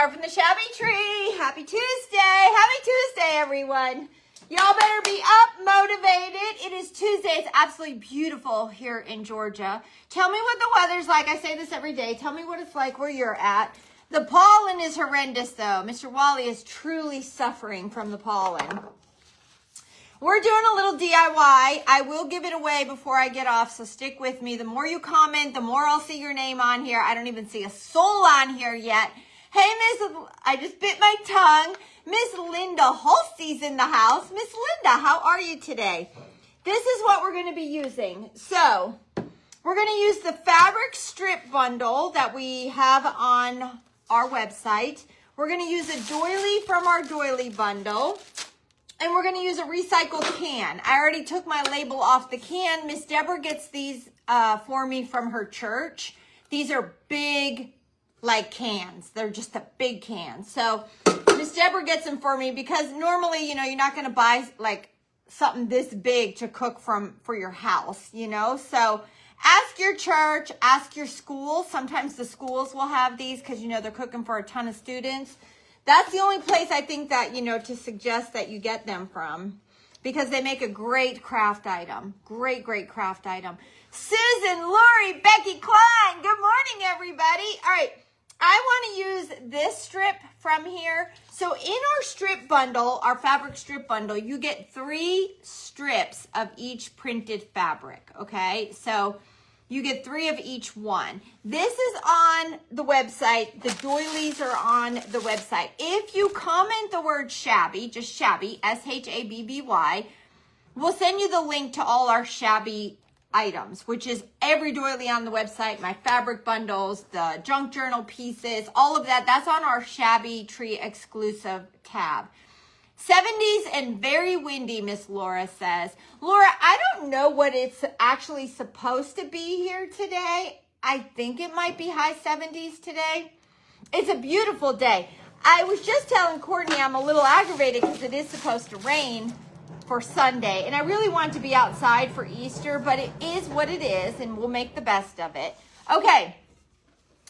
Barb from the Shabby Tree. Happy Tuesday. Happy Tuesday, everyone. Y'all better be up, motivated. It is Tuesday. It's absolutely beautiful here in Georgia. Tell me what the weather's like. I say this every day. Tell me what it's like where you're at. The pollen is horrendous, though. Mr. Wally is truly suffering from the pollen. We're doing a little DIY. I will give it away before I get off, so stick with me. The more you comment, the more I'll see your name on here. I don't even see a soul on here yet. Hey, I just bit my tongue. Miss Linda Holstey's in the house. Miss Linda, how are you today? This is what we're going to be using. So, we're going to use the fabric strip bundle that we have on our website. We're going to use a doily from our doily bundle. And we're going to use a recycled can. I already took my label off the can. Miss Deborah gets these for me from her church. These are big, like, cans. They're just a big can. So Miss Deborah gets them for me because normally, you know, you're not going to buy, like, something this big to cook for your house, you know. So ask your church, ask your school. Sometimes the schools will have these because, you know, they're cooking for a ton of students. That's the only place I think that, you know, to suggest that you get them from because they make a great craft item. Great, great craft item. Susan, Lori, Becky, Klein. Good morning, everybody. All right. I want to use this strip from here. So in our strip bundle, our fabric strip bundle, you get 3 strips of each printed fabric. Okay. So you get 3 of each one. This is on the website. The doilies are on the website. If you comment the word shabby, just shabby, S-H-A-B-B-Y, we'll send you the link to all our shabby items, which is every doily on the website, my fabric bundles, the junk journal pieces, all of that. That's on our Shabby Tree exclusive tab. 70s and very windy, Miss Laura says. Laura, I don't know what it's actually supposed to be here today. I think it might be high 70s today. It's a beautiful day. I was just telling Courtney I'm a little aggravated because it is supposed to rain for Sunday. And I really want to be outside for Easter, but it is what it is, and we'll make the best of it. Okay.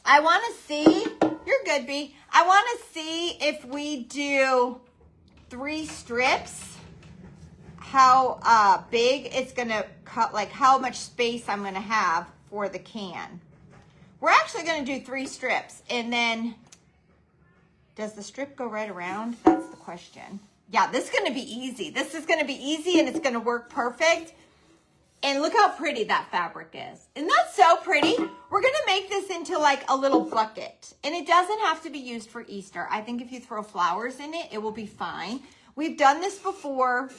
I want to see, you're good, B. I want to see if we do 3 strips, how big it's going to cut, like how much space I'm going to have for the can. We're actually going to do 3 strips, and then does the strip go right around? That's the question. Yeah, this is going to be easy. This is going to be easy, and it's going to work perfect. And look how pretty that fabric is. Isn't that so pretty? We're going to make this into like a little bucket. And it doesn't have to be used for Easter. I think if you throw flowers in it, it will be fine. We've done this before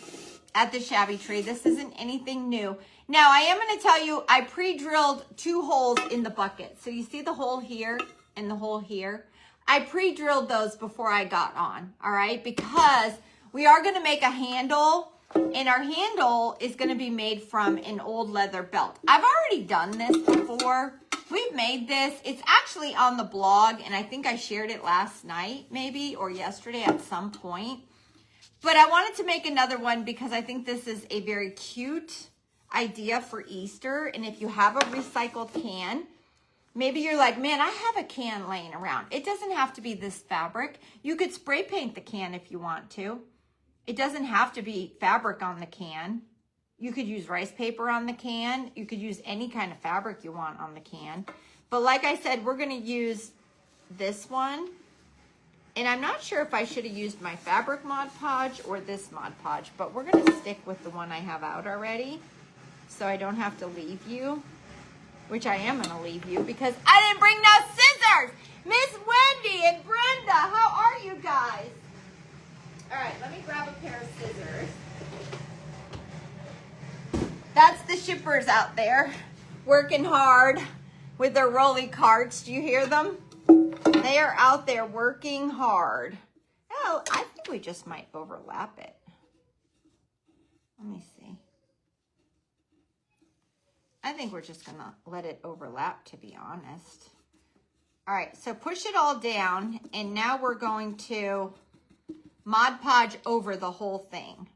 at the Shabby Tree. This isn't anything new. Now, I am going to tell you, I pre-drilled 2 holes in the bucket. So you see the hole here and the hole here? I pre-drilled those before I got on, all right? Because we are going to make a handle. And our handle is going to be made from an old leather belt. I've already done this before. We've made this. It's actually on the blog, and I think I shared it last night maybe or yesterday at some point. But I wanted to make another one because I think this is a very cute idea for Easter. And if you have a recycled can, maybe you're like, man, I have a can laying around. It doesn't have to be this fabric. You could spray paint the can if you want to. It doesn't have to be fabric on the can. You could use rice paper on the can. You could use any kind of fabric you want on the can. But like I said, we're going to use this one. And I'm not sure if I should have used my fabric Mod Podge or this Mod Podge, but we're going to stick with the one I have out already so I don't have to leave you, which I am going to leave you because I didn't bring no scissors. Miss Wendy and Brenda, how are you guys? All right, let me grab a pair of scissors. That's the shippers out there working hard with their rolly carts. Do you hear them? They are out there working hard. Oh, I think we just might overlap it. Let me see. I think we're just going to let it overlap, to be honest. All right, so push it all down, and now we're going to Mod Podge over the whole thing.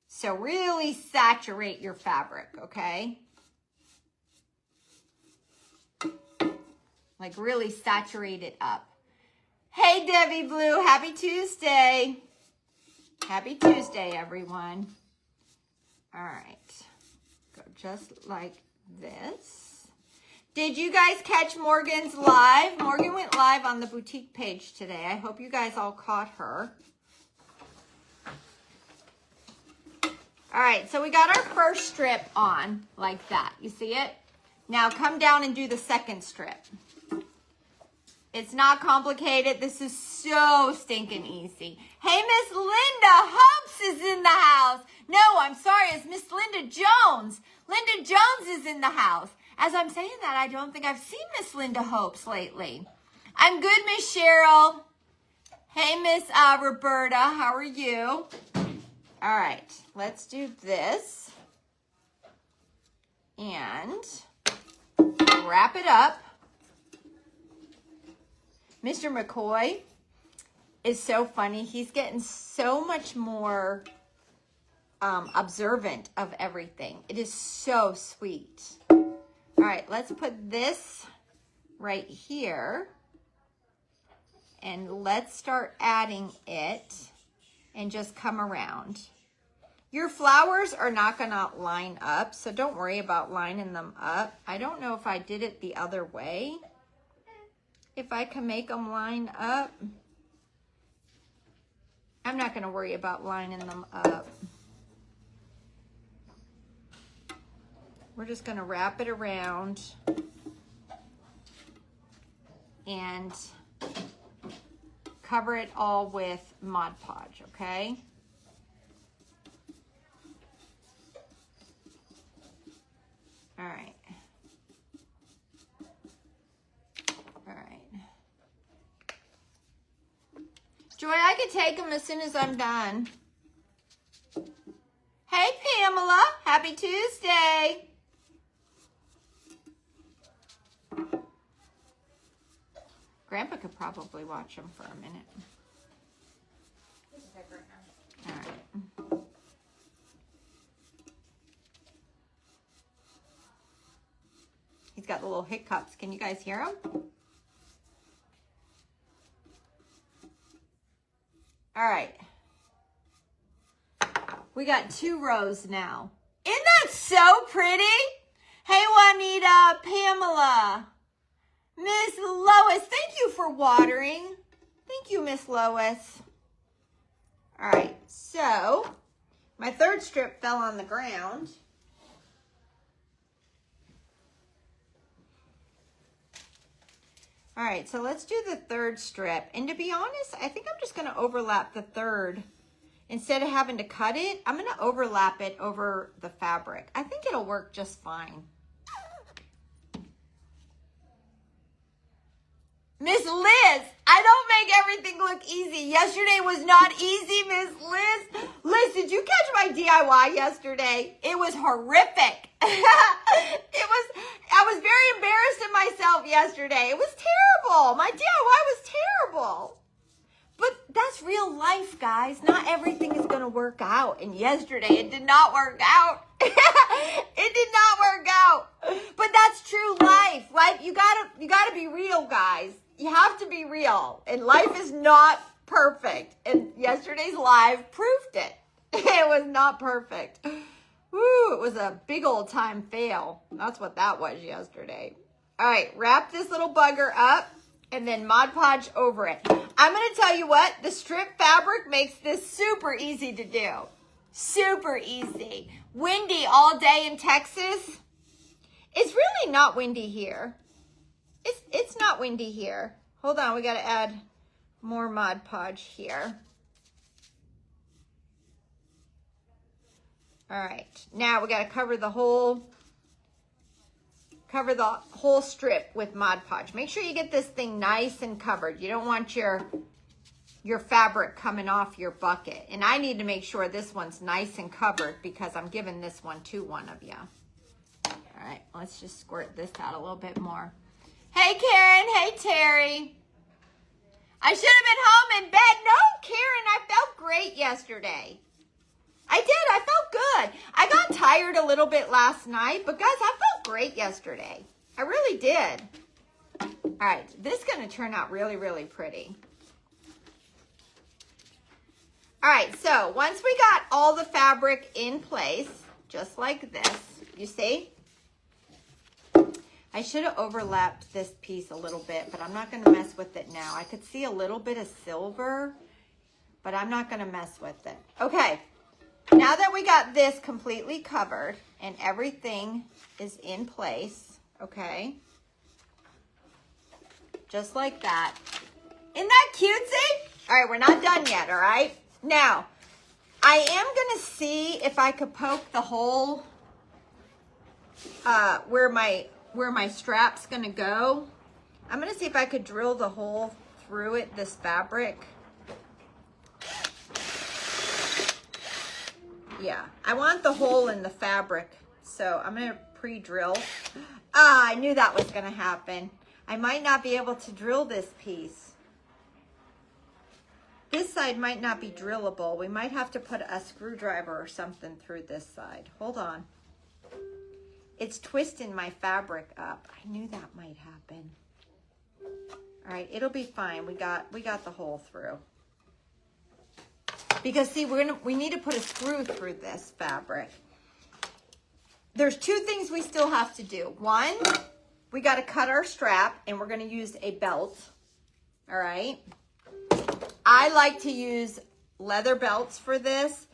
So really saturate your fabric, okay? Like really saturate it up. Hey, Debbie Blue. Happy Tuesday. Happy Tuesday, everyone. All right. Go just like this. Did you guys catch Morgan's live? Morgan went live on the boutique page today. I hope you guys all caught her. All right, so we got our first strip on like that. You see it? Now come down and do the second strip. It's not complicated. This is so stinking easy. Hey, Miss Linda Hopes is in the house. No, I'm sorry. It's Miss Linda Jones. Linda Jones is in the house. As I'm saying that, I don't think I've seen Miss Linda Hopes lately. I'm good, Miss Cheryl. Hey, Miss Roberta. How are you? All right, let's do this and wrap it up. Mr. McCoy is so funny. He's getting so much more observant of everything. It is so sweet. All right, let's put this right here and let's start adding it. And just come around. Your flowers are not going to line up, so don't worry about lining them up. I don't know if I did it the other way. If I can make them line up. I'm not going to worry about lining them up. We're just going to wrap it around and cover it all with Mod Podge, okay? All right. All right. Joy, I can take them as soon as I'm done. Hey, Pamela. Happy Tuesday. Grandpa could probably watch them for a minute. All right. He's got the little hiccups. Can you guys hear him? All right. We got 2 rows now. Isn't that so pretty? Hey, Juanita, Pamela. Miss Lois, thank you for watering. Thank you, Miss Lois. All right, so my third strip fell on the ground. All right, so let's do the third strip. And to be honest, I think I'm just going to overlap the third. Instead of having to cut it, I'm going to overlap it over the fabric. I think it'll work just fine. Miss Liz, I don't make everything look easy. Yesterday was not easy, Miss Liz. Liz, did you catch my DIY yesterday? It was horrific. I was very embarrassed of myself yesterday. It was terrible. My DIY was terrible. But that's real life, guys. Not everything is going to work out. And yesterday, it did not work out. It did not work out. But that's true life, right? You gotta be real, guys. You have to be real. And life is not perfect. And yesterday's live proved it. It was not perfect. Woo, it was a big old time fail. That's what that was yesterday. All right, wrap this little bugger up and then Mod Podge over it. I'm going to tell you what, the strip fabric makes this super easy to do. Super easy. Windy all day in Texas. It's really not windy here. It's not windy here. Hold on, we got to add more Mod Podge here. All right, now we got to cover the whole strip with Mod Podge. Make sure you get this thing nice and covered. You don't want your fabric coming off your bucket. And I need to make sure this one's nice and covered because I'm giving this one to one of you. All right, let's just squirt this out a little bit more. Hey, Karen. Hey, Terry. I should have been home in bed. No, Karen, I felt great yesterday. I did. I felt good. I got tired a little bit last night, but guys, I felt great yesterday. I really did. All right, this is going to turn out really, really pretty. All right, so once we got all the fabric in place, just like this, you see? I should have overlapped this piece a little bit, but I'm not going to mess with it now. I could see a little bit of silver, but I'm not going to mess with it. Okay, now that we got this completely covered and everything is in place, okay, just like that. Isn't that cutesy? All right, we're not done yet, all right? Now, I am going to see if I could poke the hole where my strap's going to go. I'm going to see if I could drill the hole through it, this fabric. Yeah, I want the hole in the fabric, so I'm going to pre-drill. I knew that was going to happen. I might not be able to drill this piece. This side might not be drillable. We might have to put a screwdriver or something through this side. Hold on. It's twisting my fabric up. I knew that might happen. All right, it'll be fine. We got the hole through. Because see, we need to put a screw through this fabric. There's two things we still have to do. One, we got to cut our strap, and we're going to use a belt. All right. I like to use leather belts for this.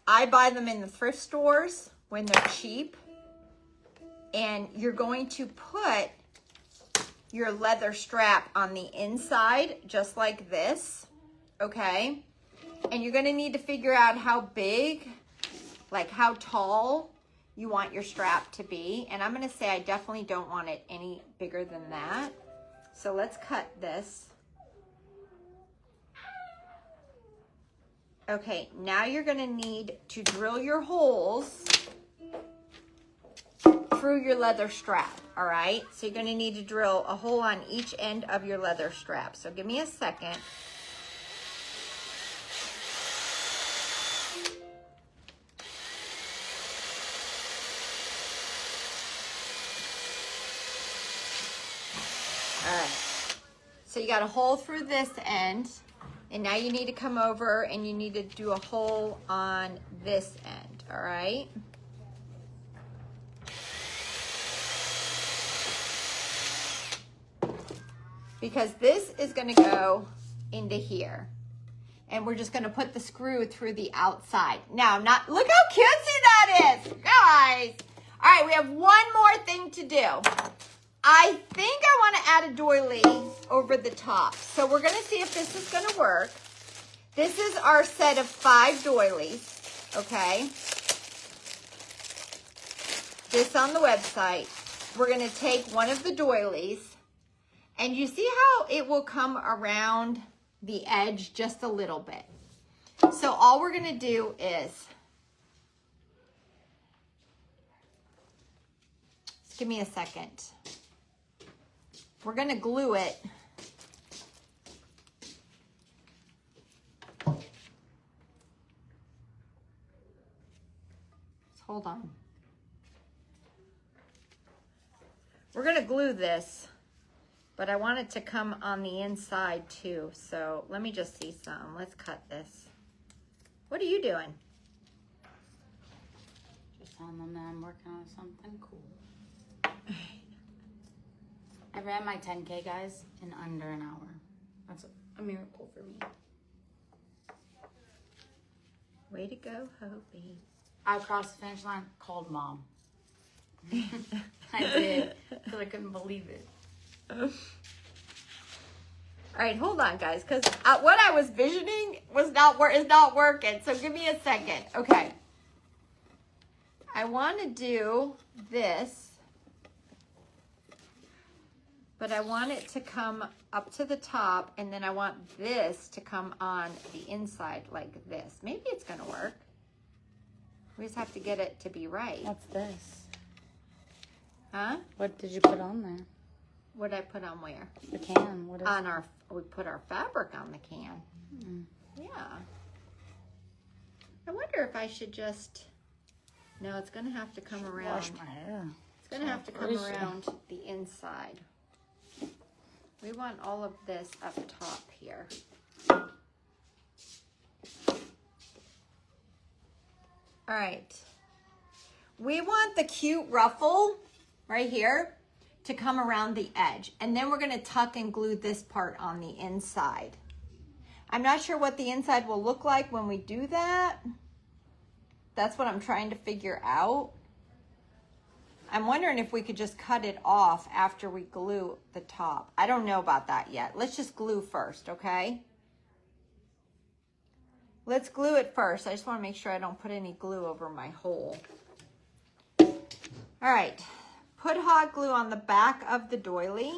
I buy them in the thrift stores when they're cheap. And you're going to put your leather strap on the inside, just like this, okay? And you're gonna need to figure out how big, like how tall you want your strap to be. And I'm gonna say I definitely don't want it any bigger than that. So let's cut this. Okay, now you're gonna need to drill your holes through your leather strap, all right? So you're gonna need to drill a hole on each end of your leather strap. So give me a second. All right, so you got a hole through this end, and now you need to come over and you need to do a hole on this end, all right? Because this is gonna go into here. And we're just gonna put the screw through the outside. Now, look how cutesy that is, guys. All right, we have one more thing to do. I think I wanna add a doily over the top. So we're gonna see if this is gonna work. This is our set of 5 doilies, okay? This on the website. We're gonna take one of the doilies, and you see how it will come around the edge just a little bit. So all we're gonna do is, just give me a second. We're gonna glue it. Just hold on. We're gonna glue this, but I want it to come on the inside too. So let me just see some. Let's cut this. What are you doing? Just telling them that I'm working on something cool. I ran my 10K, guys, in under an hour. That's a miracle for me. Way to go, Hopi. I crossed the finish line, called mom. I did, because I couldn't believe it. All right, hold on, guys, because what I was visioning is not working. So give me a second. Okay. I want to do this, but I want it to come up to the top, and then I want this to come on the inside like this. Maybe it's going to work. We just have to get it to be right. What's this? Huh? What did you put on there? What did I put on where? The can. What is on our, we put our fabric on the can. Yeah. I wonder if I should just, no, it's going to have to come around. Wash my hair. It's going to have to come around the inside. We want all of this up top here. All right. We want the cute ruffle right here to come around the edge. And then we're gonna tuck and glue this part on the inside. I'm not sure what the inside will look like when we do that. That's what I'm trying to figure out. I'm wondering if we could just cut it off after we glue the top. I don't know about that yet. Let's just glue first, okay? Let's glue it first. I just want to make sure I don't put any glue over my hole. All right, put hot glue on the back of the doily.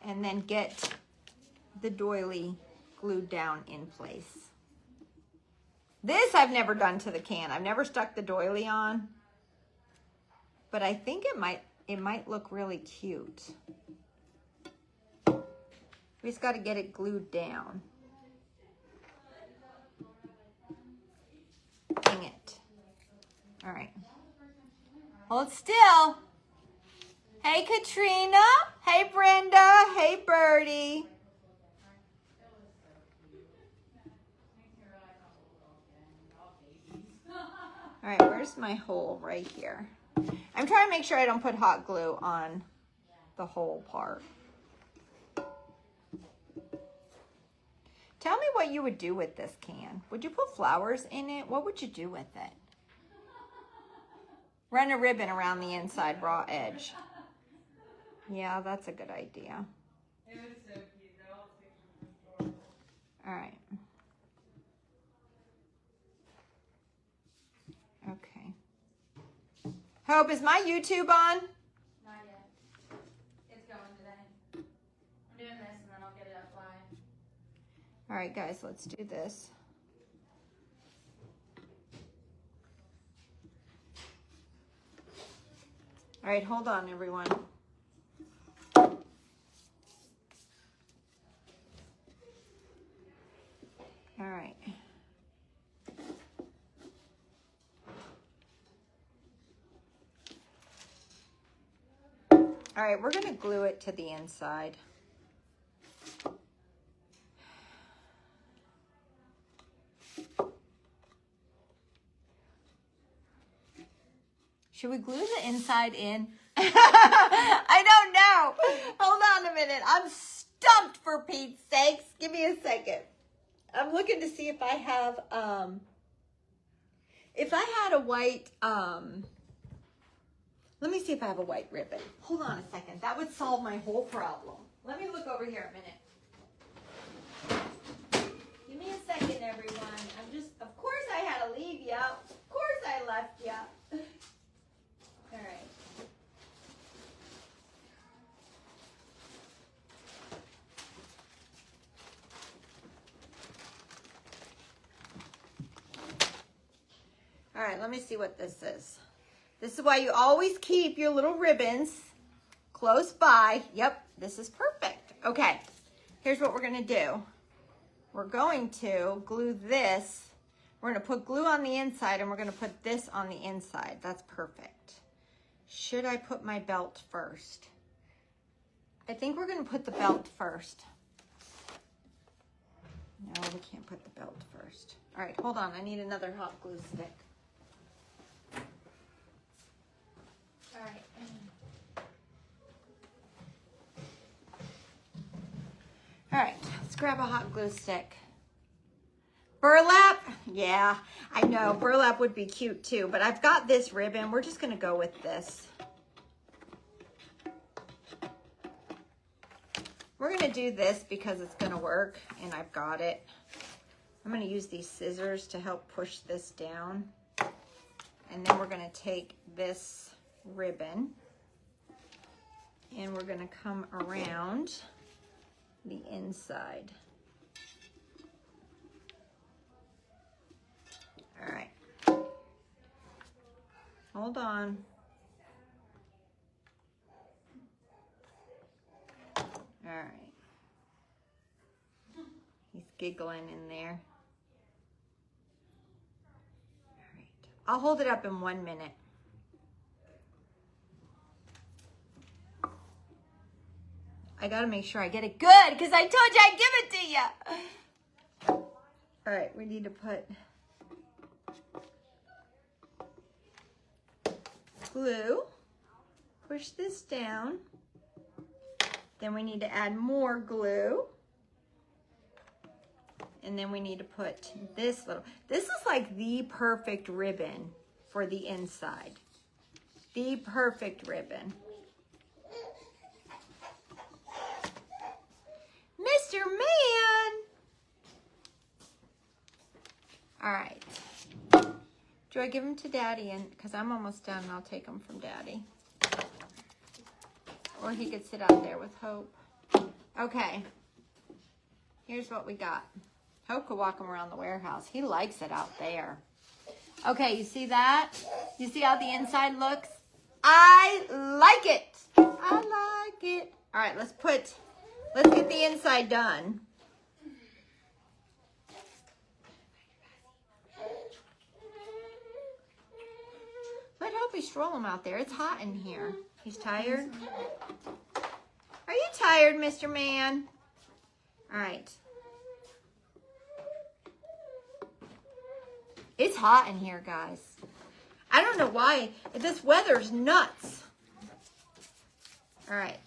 And then get the doily glued down in place. This I've never done to the can. I've never stuck the doily on, but I think it might look really cute. We just got to get it glued down. Dang it. All right. Hold still. Hey, Katrina. Hey, Brenda. Hey, Birdie. All right, where's my hole? Right here. I'm trying to make sure I don't put hot glue on the whole part. Tell me what you would do with this can. Would you put flowers in it? What would you do with it? Run a ribbon around the inside raw edge. Yeah, that's a good idea. All right. Okay. Hope, is my YouTube on? Not yet. It's going today. I'm doing this and then I'll get it up live. All right, guys, let's do this. All right, hold on, everyone. All right. All right, we're going to glue it to the inside. Should we glue the inside in? I don't know. Hold on a minute. I'm stumped, for Pete's sakes. Give me a second. I'm looking to see if I have, if I had a white, let me see if I have a white ribbon. Hold on a second. That would solve my whole problem. Let me look over here a minute. Give me a second, everyone. Of course I had to leave you. Of course I left you. All right. All right, let me see what this is. This is why you always keep your little ribbons close by. Yep, this is perfect. Okay, here's what we're gonna do. We're going to glue this. We're gonna put glue on the inside and we're gonna put this on the inside. That's perfect. Should I put my belt first? I think we're gonna put the belt first. No, we can't put the belt first. All right, hold on, I need another hot glue stick. All right. All right, let's grab a hot glue stick. Burlap? Yeah, I know, burlap would be cute too, but I've got this ribbon. We're just gonna go with this. We're gonna do this because it's gonna work and I've got it. I'm gonna use these scissors to help push this down. And then we're gonna take this ribbon and we're gonna come around the inside. All right, hold on. All right, he's giggling in there. All right, I'll hold it up in 1 minute. I gotta make sure I get it good because I told you I'd give it to you. All right, we need to put glue. Push this down. Then we need to add more glue. And then we need to put this this is like the perfect ribbon for the inside. The perfect ribbon. Mr. Man! All right. Joy, give them to Daddy, and because I'm almost done, I'll take them from Daddy. Or he could sit out there with Hope. Okay. Here's what we got. Hope could walk him around the warehouse. He likes it out there. Okay, you see that? You see how the inside looks? I like it. I like it. All right, let's get the inside done. Let Hope stroll him out there. It's hot in here. He's tired. Are you tired, Mr. Man? All right. It's hot in here, guys. I don't know why. This weather's nuts. All right.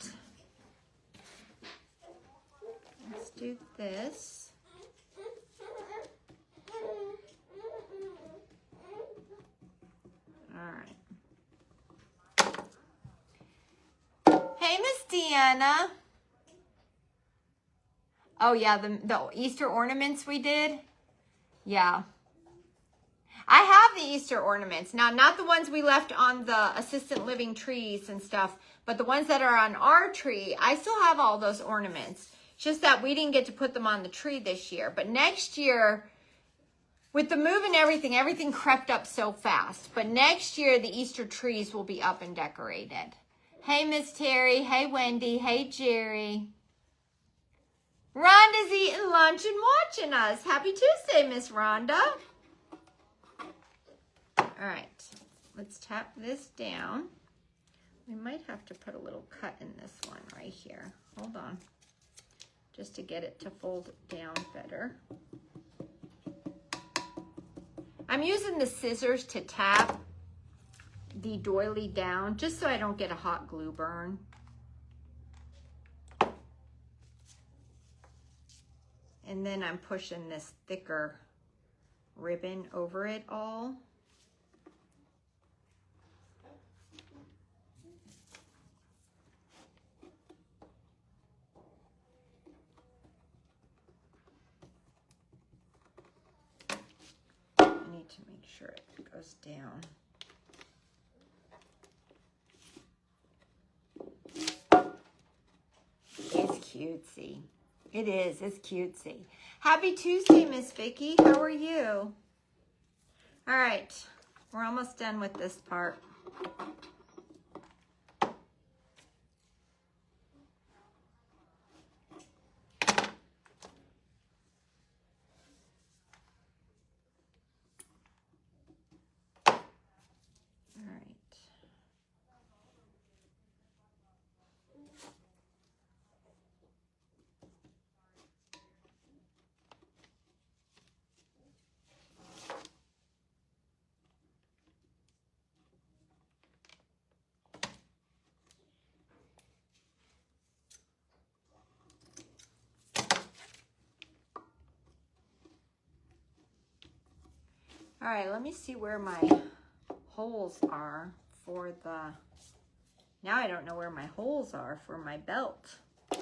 Let's do this. All right. Hey, Miss Deanna. Oh, yeah, the Easter ornaments we did. Yeah. I have the Easter ornaments. Now, not the ones we left on the assistant living trees and stuff, but the ones that are on our tree, I still have all those ornaments. It's just that we didn't get to put them on the tree this year. But next year, with the move and everything crept up so fast. But next year, the Easter trees will be up and decorated. Hey, Miss Terry. Hey, Wendy. Hey, Jerry. Rhonda's eating lunch and watching us. Happy Tuesday, Miss Rhonda. All right, let's tap this down. We might have to put a little cut in this one right here. Hold on, just to get it to fold down better. I'm using the scissors to tap the doily down just so I don't get a hot glue burn. And then I'm pushing this thicker ribbon over it all. To make sure it goes down. It's cutesy. It is. It's cutesy. Happy Tuesday, Miss Vicky. How are you? All right. We're almost done with this part. All right, let me see where my holes are for the, now I don't know where my holes are for my belt. I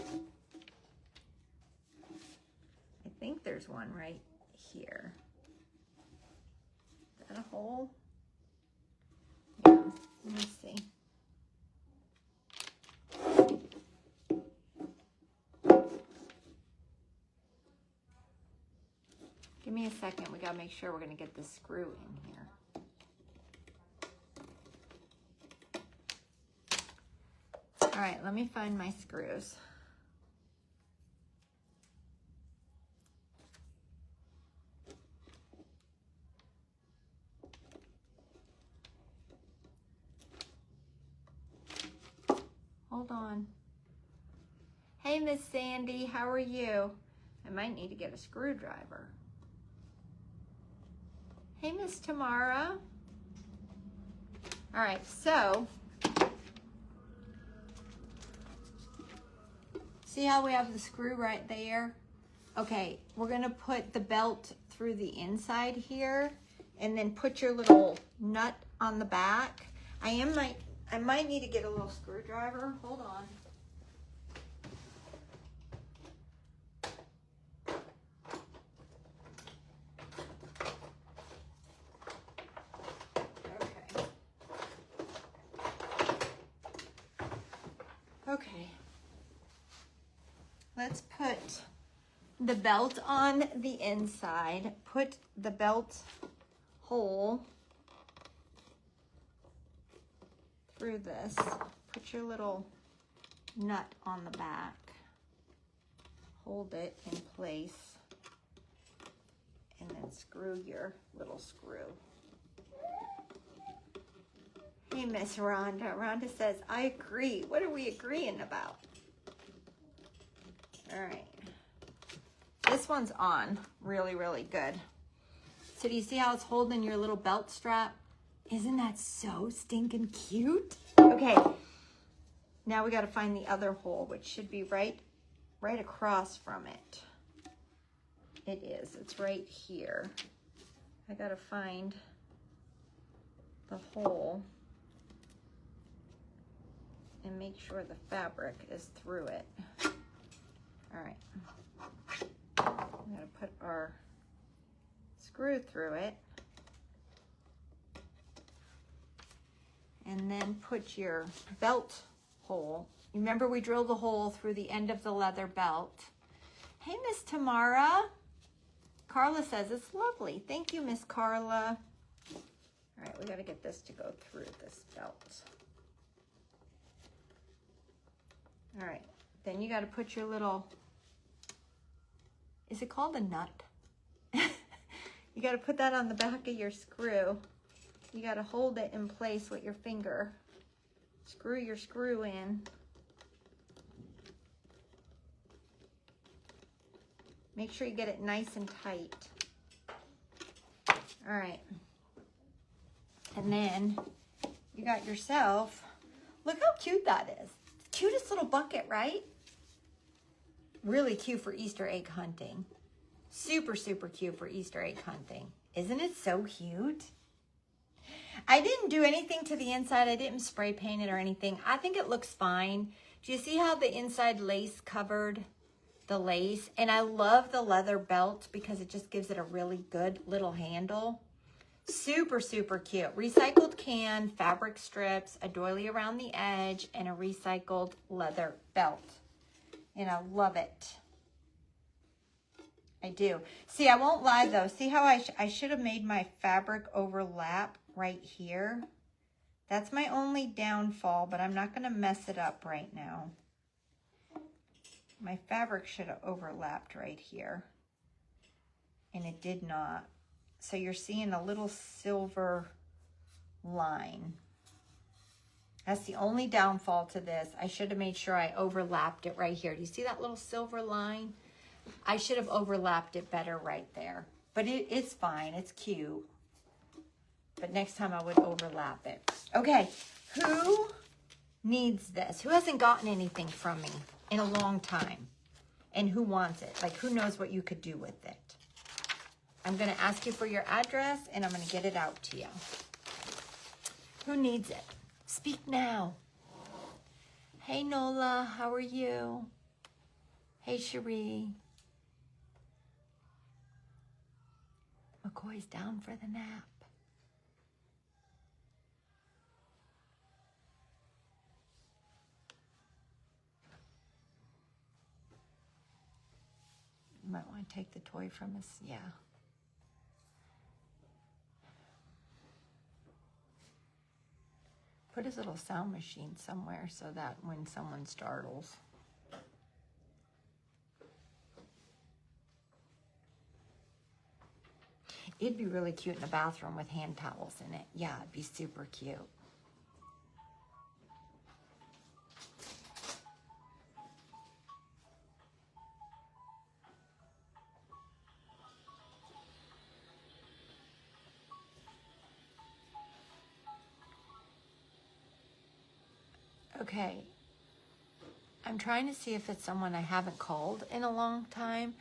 think there's one right here. Is that a hole? Yeah, let me see. Give me a second. We gotta make sure we're gonna get this screw in here. All right, let me find my screws. Hold on. Hey, Miss Sandy, how are you? I might need to get a screwdriver. Hey, Miss Tamara. All right, so see how we have the screw right there? Okay, we're gonna put the belt through the inside here and then put your little nut on the back. I might need to get a little screwdriver. Hold on. Okay. Let's put the belt on the inside. Put the belt hole through this. Put your little nut on the back. Hold it in place. And then screw your little screw. Hey, Miss Rhonda. Rhonda says, I agree. What are we agreeing about? All right. This one's on really, really good. So do you see how it's holding your little belt strap? Isn't that so stinking cute? Okay. Now we got to find the other hole, which should be right across from it. It is. It's right here. I got to find the hole and make sure the fabric is through it. All right. I'm going to put our screw through it. And then put your belt hole. Remember we drilled the hole through the end of the leather belt. Hey, Miss Tamara. Carla says it's lovely. Thank you, Miss Carla. All right, we got to get this to go through this belt. All right, then you got to put your little, is it called a nut? You got to put that on the back of your screw. You got to hold it in place with your finger. Screw your screw in. Make sure you get it nice and tight. All right. And then you got yourself, look how cute that is. Cutest little bucket, right? Really cute for Easter egg hunting. Super, super cute for Easter egg hunting. Isn't it so cute? I didn't do anything to the inside. I didn't spray paint it or anything. I think it looks fine. Do you see how the inside lace covered the lace? And I love the leather belt because it just gives it a really good little handle. Super, super cute. Recycled can, fabric strips, a doily around the edge, and a recycled leather belt. And I love it. I do. See, I won't lie though. See how I should have made my fabric overlap right here? That's my only downfall, but I'm not going to mess it up right now. My fabric should have overlapped right here. And it did not. So you're seeing a little silver line. That's the only downfall to this. I should have made sure I overlapped it right here. Do you see that little silver line? I should have overlapped it better right there. But it's fine. It's cute. But next time I would overlap it. Okay. Who needs this? Who hasn't gotten anything from me in a long time? And who wants it? Like, who knows what you could do with it? I'm going to ask you for your address, and I'm going to get it out to you. Who needs it? Speak now. Hey, Nola. How are you? Hey, Cherie. McCoy's down for the nap. You might want to take the toy from us. Yeah. Put his little sound machine somewhere so that when someone startles. It'd be really cute in the bathroom with hand towels in it. Yeah, it'd be super cute. Okay. I'm trying to see if it's someone I haven't called in a long time.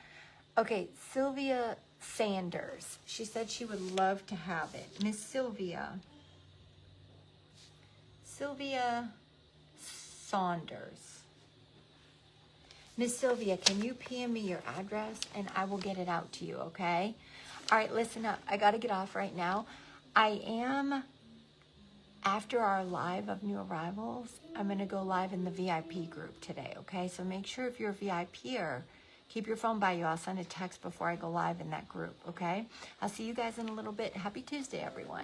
Okay, Sylvia Sanders. She said she would love to have it. Miss Sylvia. Sylvia Saunders. Miss Sylvia, can you PM me your address and I will get it out to you, okay? All right, listen up. I got to get off right now. I am, after our live of new arrivals, I'm going to go live in the VIP group today, okay? So make sure if you're a VIPer, keep your phone by you. I'll send a text before I go live in that group, okay? I'll see you guys in a little bit. Happy Tuesday, everyone.